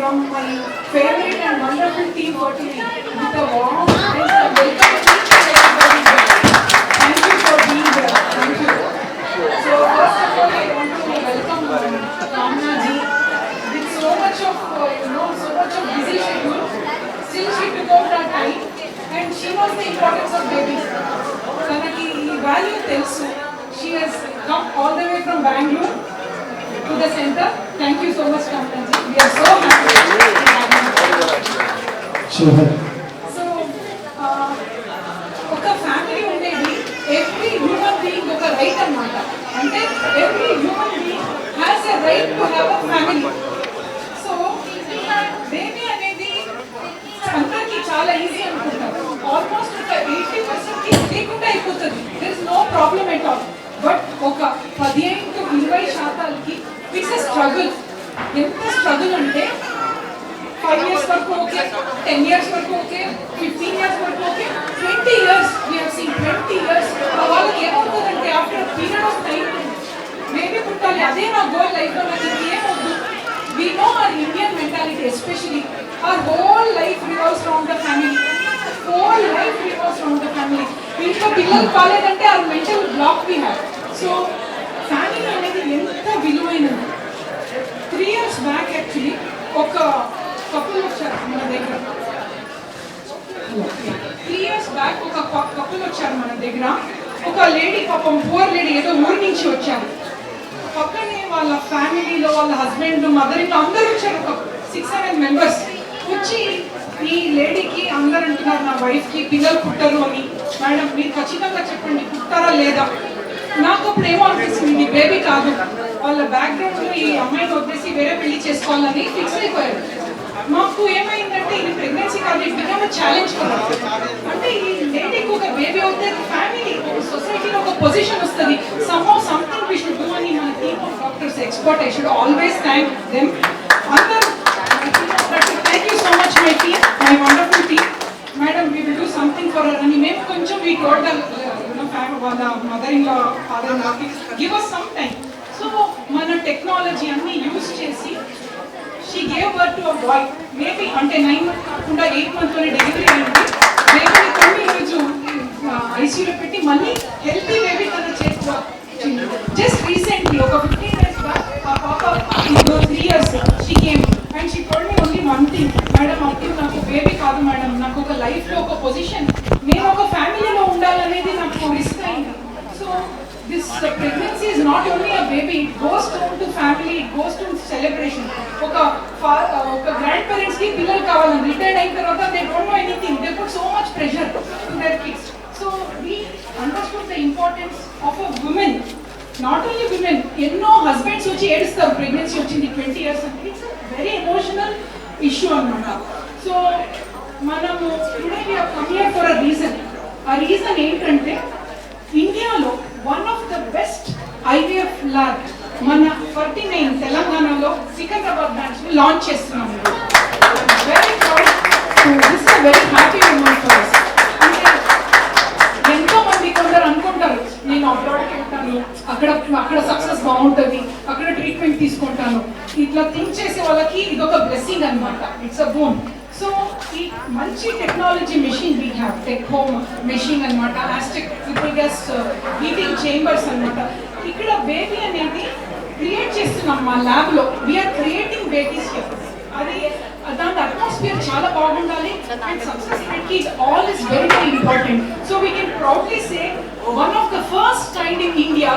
From my favorite and wonderful team working with a warm and welcome each and everybody here. Thank you for being here. Thank you. So first of all, I want to welcome Kamna ji. With so much of busy schedule, still she took out her time and she knows the importance of babies. Tanaki value telusu. She has come all the way from Bangalore to the center. Thank you so much, Kamna ji. We are so happy. Sure. So, oka family undedi every human being oka right annamata. Ante every human being has a right to have a family. So, baby anedi antarki chaala easy anukuntaru. Almost oka 80% ki lekunda ayipotadi. There is no problem at all. But oka 15 to 20 శాతాలకి it's a struggle. ఎంత struggle అంటే 5 years వరకు okay, 10 years వరకు okay, 15 years వరకు okay, 20 years we have seen 20 years వాళ్ళకి ఏమవుతుందంటే after period of time maybe పుట్టాలి, అదే నా గోల్ లైఫ్లో, నాకు ఇంకేమవుతుంది. We know our Indian mentality, especially our whole life revolves around the family. Whole life revolves around the family. ఇంట్లో పిల్లలు కాలేదంటే our mental block we have. So family అనేది ఎంత విలువైనది. 3 years back actually ఒక కపుల్ వచ్చారు మన దగ్గర. 3 years back ఒక కపుల్ వచ్చారు మన దగ్గర. ఒక లేడీ, పాపం పూర్ లేడీ, ఏదో ఊరి నుంచి వచ్చారు. పక్కనే వాళ్ళ ఫ్యామిలీలో వాళ్ళ హస్బెండ్, మదర్ ఇన్ అందరూ వచ్చారు. ఒక 6-7 మెంబర్స్ వచ్చి ఈ లేడీకి అందరు అంటున్నారు, నా వైఫ్కి పిల్లలు పుట్టరు అని. మేడం మీరు ఖచ్చితంగా చెప్పండి పుట్టారా లేదా. నాకు అప్పుడు ఏమో అనిపిస్తుంది, ఇది బేబీ కాదు, వాళ్ళ బ్యాక్గ్రౌండ్లో ఈ అమ్మాయిని వదిలేసి వేరే పెళ్లి చేసుకోవాలని ఫిక్స్ అయిపోయారు. మాకు ఏమైందంటే ఇది ప్రెగ్నెన్సీ కాదు, ఇది బికమ్ ఛాలెంజ్ కదా. అంటే ఈ లేడీకి ఒక బేబీ అవుతే ఫ్యామిలీ, సొసైటీలో ఒక పొజిషన్ వస్తుంది. Somehow something we should do అని మన team of doctors expert. I should always thank them. అందరూ thank you so much my team, my wonderful team. Madam we will do something for her అని మేము కొంచెం we told వాళ్ళ mother in law, father in లాకి give us some time. So మన technology అన్ని use చేసి she gave birth to a boy. Maybe అంటే 9 months కాకుండా 8 months డెలివరీ అయింది. బేబీని 9 రోజు ఐసీయూలో పెట్టి మళ్ళీ హెల్తీ బేబీ తన చేతిలో వచ్చింది. జస్ట్ రీసెంట్లీ ఒక 15 days బ్యాక్ ఆ పాప 3 years she came and she told me only one thing, madam అప్పుడు నాకు బేబీ కాదు మేడం, నాకు ఒక లైఫ్లో ఒక పొజిషన్, నేను ఒక ఫ్యామిలీలో ఉండాలనేది నాకు రిస్క్ అయింది. So this pregnancy is not only a baby, it goes down to family, it goes to celebration. oka grand parents ki pillalu kavalani retired ayin tarvata they don't know anything, they put so much pressure to their kids. So we understood the importance of a woman, not only women, enno husbands vachi edustaru pregnancy ochindi 20 years ante. It's a very emotional issue anamata. So manamu today we have come here for a reason. A reason entante ఇండియాలో one of the best IVF lab మన 49 తెలంగాణలో Secunderabad branch launch చేస్తున్నాము. Very proud to this is very happy moment for us. అంటే ఎంతో మంది కొందరు అనుకుంటారు నేను అబ్రాడ్కి వెళ్తాను, అక్కడ సక్సెస్ బాగుంటుంది, అక్కడ ట్రీట్మెంట్ తీసుకుంటాను, ఇట్లా థింక్ చేసే వాళ్ళకి ఇది ఒక బ్లెస్సింగ్ అనమాట. It's a bone. సో ఈ మంచి technology machine we have, tech home machine అనమాట, Astec triple gas heating chambers అనమాట. ఇక్కడ బేబీ అనేది క్రియేట్ చేస్తున్నాం మా ల్యాబ్లో. We are creating babies here. అది దాని అట్మాస్ఫియర్ చాలా బాగుండాలి. అండ్ సక్సెస్ రేట్కి all is very very important. So we can proudly say one of the first kind in India,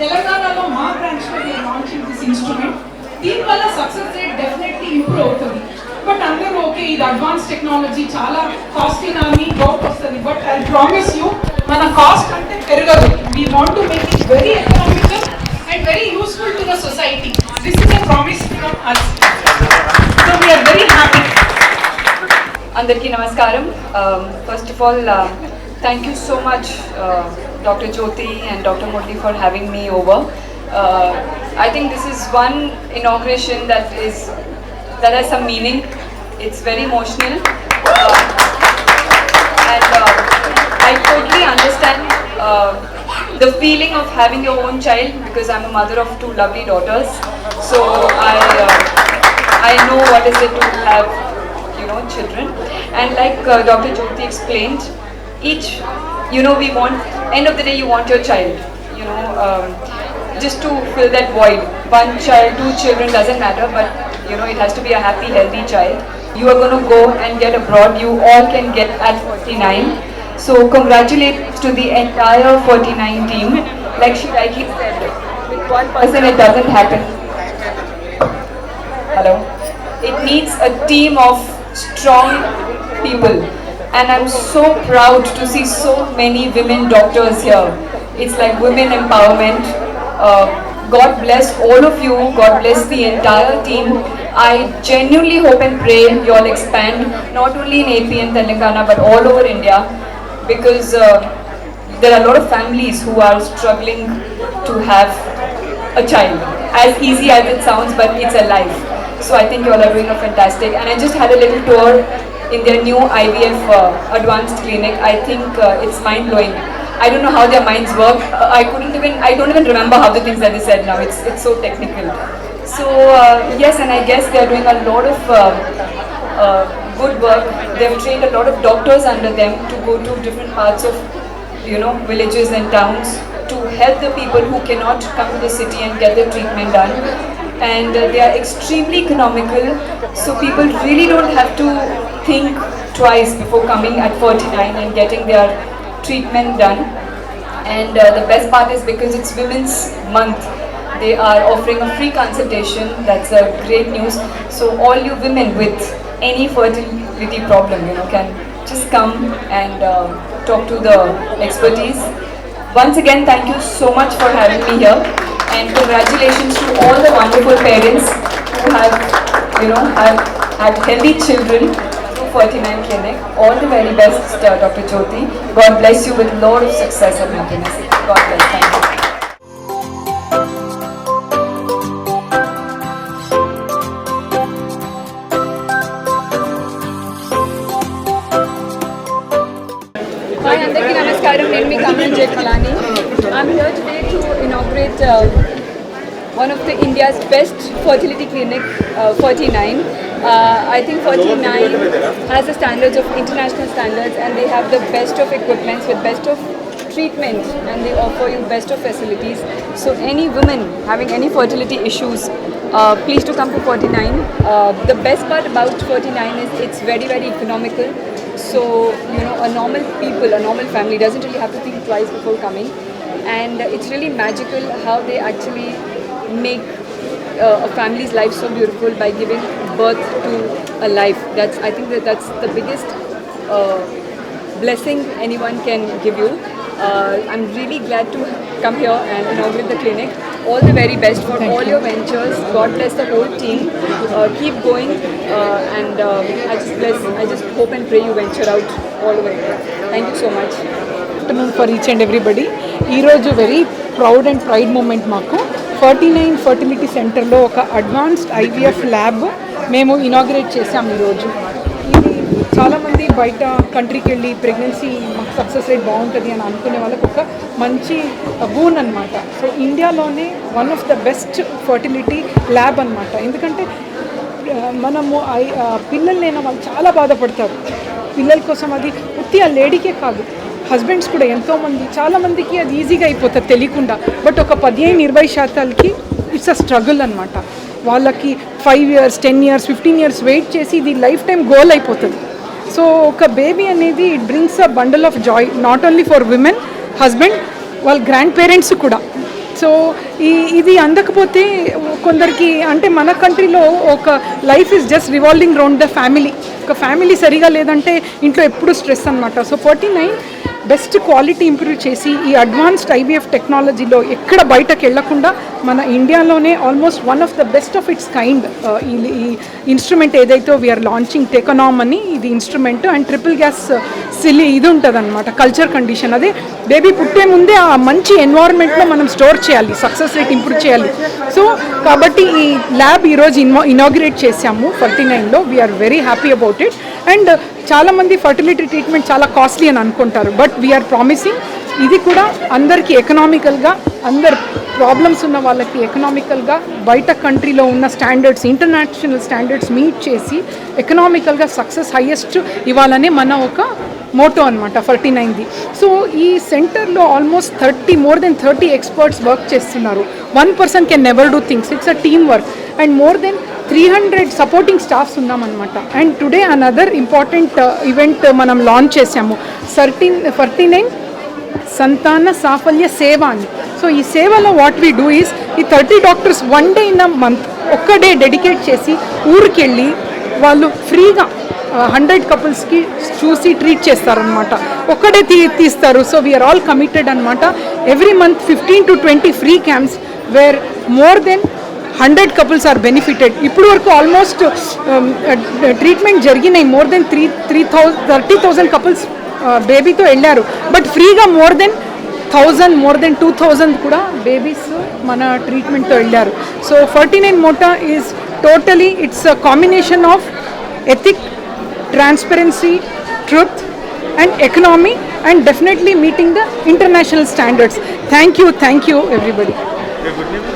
తెలంగాణలో మా బ్రాంచ్లో దే లాంచింగ్ దిస్ ఇన్స్ట్రుమెంట్. దీనివల్ల సక్సెస్ రేట్ డెఫినెట్లీ ఇంప్రూవ్ అవుతుంది. బట్ అందరూ ఓకే ఇది అడ్వాన్స్ టెక్నాలజీ చాలా costly అని డౌట్ వస్తుంది. బట్ ఐ ప్రామిస్ యూ మన కాస్ట్ అంటే పెరగదు. We want to make it very economical and very useful to the society. This is a promise from us. So we are very happy. Andarki namaskaram. First of all, thank you so much Dr. Jyoti and Dr. Murli for having me over. I think this is one inauguration that has some meaning. It's very emotional. And I totally understand the feeling of having your own child, because I'm a mother of two lovely daughters. So I know what is it to have, children. And like Dr. Jyoti explained, each, we want, end of the day you want your child, just to fill that void. One child, two children, doesn't matter, but it has to be a happy, healthy child. You are going to go and get abroad. You all can get at 49. So congratulations to the entire 49 team. Like she rightly said, with one person it doesn't happen. Hello. It needs a team of strong people, and I'm so proud to see so many women doctors here. It's like women empowerment. God bless all of you. God bless the entire team. I genuinely hope and pray you all expand not only in AP and Telangana but all over India, because there are a lot of families who are struggling to have a child. As easy as it sounds, but it's a life. So I think you all are doing a fantastic. And I just had a little tour in their new IVF advanced clinic. I think it's mind blowing. I don't know how their minds work. I don't even remember how the things that they said now. It's so technical. So yes, and I guess they are doing a lot of good work. They've trained a lot of doctors under them to go to different parts of, villages and towns to help the people who cannot come to the city and get their treatment done. And they are extremely economical, so people really don't have to think twice before coming at 49 and getting their treatment done. And the best part is because it's Women's Month, they are offering a free consultation. That's a great news. So all you women with any fertility problem, can just come and talk to the expertise. Once again, thank you so much for having me here, and congratulations to all the wonderful parents who have had healthy children through 49 Clinic. All the very best, Dr. Jyoti. God bless you with a lot of success and happiness. God bless. Thank you. Hi, Andarki Namaskaram. Name me Kamran Jetmalani. I'm here today to inaugurate one of the India's best fertility clinic, 49. I think 49 has the standards of international standards, and they have the best of equipments with best of treatment, and they offer you best of facilities. So any woman having any fertility issues, please to come to 49. The best part about 49 is it's very, very economical. So, a normal family doesn't really have to think twice before coming. And it's really magical how they actually make a family's life so beautiful by giving birth to a life. I think that's the biggest blessing anyone can give you. I'm really glad to come here and inaugurate the clinic. All the very best for all your ventures. God bless the whole team. Keep going, and I just hope and pray you venture out all over India. Thank you so much. Afternoon for each and everybody. ఈ రోజు very proud and pride moment మాకు 49 fertility సెంటర్లో ఒక advanced IVF lab మేము inaugurate చేసాం ఈరోజు. ఇది చాలామంది బయట కంట్రీకి వెళ్ళి ప్రెగ్నెన్సీ మాకు సక్సెస్ రేట్ బాగుంటుంది అని అనుకునే వాళ్ళకి ఒక మంచి బూన్ అనమాట. సో ఇండియాలోనే one of the best fertility lab అనమాట. ఎందుకంటే మనము పిల్లలు లేని వాళ్ళు చాలా బాధపడతారు. పిల్లల కోసం అది ఉత్తి ఆ లేడీకే కాదు, హస్బెండ్స్ కూడా ఎంతోమంది, చాలామందికి అది ఈజీగా అయిపోతుంది తెలియకుండా. బట్ ఒక 15-20% ఇట్స్ అ స్ట్రగుల్ అనమాట. వాళ్ళకి 5 years 10 years 15 years వెయిట్ చేసి ఇది లైఫ్ టైం గోల్ అయిపోతుంది. సో ఒక బేబీ అనేది it brings a bundle of Joy not only for women, husband, వాళ్ళ గ్రాండ్ పేరెంట్స్ కూడా. సో ఇది అందకపోతే కొందరికి అంటే మన కంట్రీలో ఒక life is just revolving round the family. ఒక ఫ్యామిలీ సరిగా లేదంటే ఇంట్లో ఎప్పుడు స్ట్రెస్ అనమాట. సో 49 బెస్ట్ క్వాలిటీ ఇంప్రూవ్ చేసి ఈ అడ్వాన్స్డ్ ఐవీఎఫ్ టెక్నాలజీలో ఎక్కడ బయటకు వెళ్లకుండా మన ఇండియాలోనే almost one of the best of it's kind ఈ ఇన్స్ట్రుమెంట్ ఏదైతే వీఆర్ లాంచింగ్ టెకనామ్ అని ఇది ఇన్స్ట్రుమెంట్ అండ్ ట్రిపుల్ గ్యాస్ సిలి ఇది ఉంటుంది అనమాట కల్చర్ కండిషన్. అదే బేబీ పుట్టే ముందే ఆ మంచి ఎన్వైర్న్మెంట్లో మనం స్టోర్ చేయాలి, సక్సెస్ రేట్ ఇంప్రూవ్ చేయాలి. సో కాబట్టి ఈ ల్యాబ్ ఈరోజు ఇనాగ్రేట్ చేశాము 49లో. We are very happy about it. And చాలామంది ఫర్టిలిటీ ట్రీట్మెంట్ చాలా కాస్ట్లీ అని అనుకుంటారు, బట్ వీఆర్ ప్రామిసింగ్ ఇది కూడా అందరికీ ఎకనామికల్గా, అందరు ప్రాబ్లమ్స్ ఉన్న వాళ్ళకి ఎకనామికల్గా బయట కంట్రీలో ఉన్న స్టాండర్డ్స్ ఇంటర్నేషనల్ స్టాండర్డ్స్ మీట్ చేసి ఎకనామికల్గా సక్సెస్ హైయెస్ట్ ఇవ్వాలనే మన ఒక మోటో అనమాట 49ది. సో ఈ సెంటర్లో almost more than 30 experts work చేస్తున్నారు. 1 person can never do things, it's a team work. And more than 300 supporting staffs ఉన్నామన్నమాట. And today another important event మనం లాంచ్ చేసాము 49 సంతాన సాఫల్య సేవ అని. సో ఈ సేవలో వాట్ వీ డూ ఈస్ ఈ 30 doctors 1 day in a month ఒక్క డే డెడికేట్ చేసి ఊరికెళ్ళి వాళ్ళు ఫ్రీగా 100 కపుల్స్కి చూసి ట్రీట్ చేస్తారనమాట. ఒక్కడే తీస్తారు. సో వీఆర్ ఆల్ కమిటెడ్ అనమాట. Every month 15 to 20 free camps where more than 100 couples are benefited. ఇప్పుడు వరకు ఆల్మోస్ట్ ట్రీట్మెంట్ జరిగినాయి. more than 30,000 కపుల్స్ బేబీతో వెళ్ళారు. బట్ ఫ్రీగా more than 2,000 కూడా బేబీస్ మన ట్రీట్మెంట్తో వెళ్ళారు. So 49 motto is totally it's a combination of ethic, transparency, truth and economy and definitely meeting the international standards. Thank you everybody.